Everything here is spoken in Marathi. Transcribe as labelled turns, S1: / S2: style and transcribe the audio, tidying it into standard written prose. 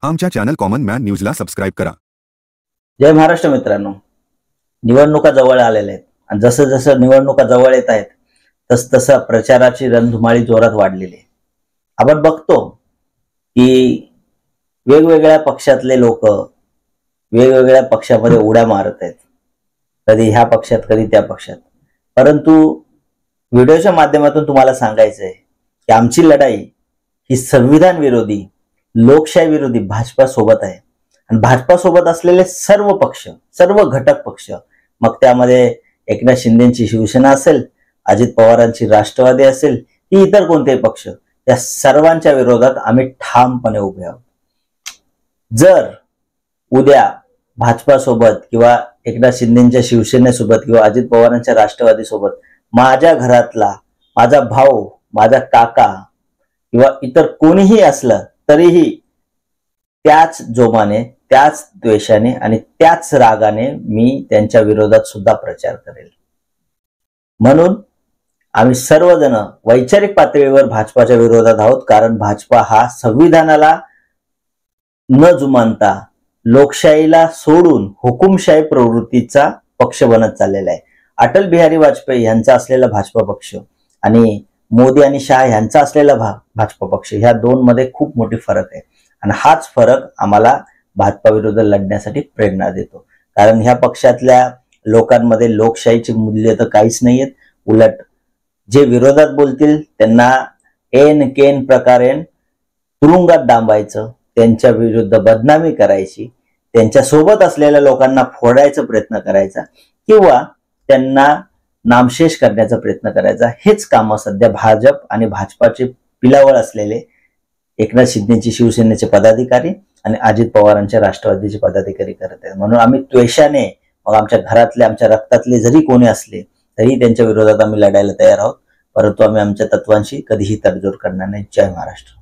S1: आमच्या चॅनल कॉमन मॅन न्यूजला सबस्क्राईब करा।
S2: जय महाराष्ट्र मित्रांनो, निवडणुका जवळ आलेल्या आहेत आणि जसं जसं निवडणुका जवळ येत आहेत तसतसं प्रचाराची रणधुमाळी जोरात वाढलेली आहे। आपण बघतो की वेगवेगळ्या पक्षातले लोक वेगवेगळ्या पक्षामध्ये उड्या मारत आहेत, कधी ह्या पक्षात कधी त्या पक्षात। परंतु व्हिडिओच्या माध्यमातून तुम्हाला सांगायचं आहे की आमची लढाई ही संविधान विरोधी लोकशाही विरोधी भाजपा सोबत आहे आणि भाजपा सोबत असलेले सर्व पक्ष, सर्व घटक पक्ष, मग त्यामध्ये एकनाथ शिंदेची शिवसेना असेल, अजित पवारांची राष्ट्रवादी असेल की इतर कोणतेही पक्ष, या सर्वांच्या विरोधात आम्ही ठामपणे उभे आहोत। जर उद्या भाजपा सोबत किंवा एकनाथ शिंदेच्या शिवसेनेसोबत किंवा अजित पवारांच्या राष्ट्रवादी सोबत माझ्या घरातला, माझा भाऊ, माझा काका किंवा इतर कोणीही असलं तरीही त्याच जोमाने, त्याच द्वेषाने आणि त्याच रागाने मी त्यांच्या विरोधात सुद्धा प्रचार करेल। म्हणून आम्ही सर्वजण वैचारिक पातळीवर भाजपाच्या विरोधात आहोत, कारण भाजपा हा संविधानाला न जुमानता लोकशाहीला सोडून हुकुमशाही प्रवृत्तीचा पक्ष बनत चाललेला आहे। अटल बिहारी वाजपेयी यांचा असलेला भाजपा पक्ष आणि मोदी आणि शाह यांचा असलेला भाजपा पक्ष, ह्या दोन मध्ये खूप मोठी फरक आहे आणि हाच फरक आम्हाला भाजपा विरुद्ध लढण्यासाठी प्रेरणा देतो। कारण ह्या पक्षातल्या लोकांमध्ये लोकशाहीची मूल्य तर काहीच नाहीयेत, उलट जे विरोधात बोलतील त्यांना एन केन प्रकारे तुरुंगात डांबायचं, त्यांच्या विरुद्ध बदनामी करायची, त्यांच्या सोबत असलेल्या लोकांना फोडायचा प्रयत्न करायचा किंवा त्यांना नामशेष करण्याचा प्रयत्न करायचा, हेच काम सध्या भाजप आणि भाजपाचे पिलावळ असलेले एकनाथ शिंदेची शिवसेनेचे पदाधिकारी आणि अजित पवारांच्या राष्ट्रवादीचे पदाधिकारी करत आहेत। म्हणून आम्ही द्वेषाने, मग आमच्या घरातले, आमच्या रक्तातले जरी कोणी असले तरी त्यांच्या विरोधात आम्ही लढायला तयार आहोत, परंतु आम्ही आमच्या तत्वांशी कधीही तडजोड करणार नाही। जय महाराष्ट्र।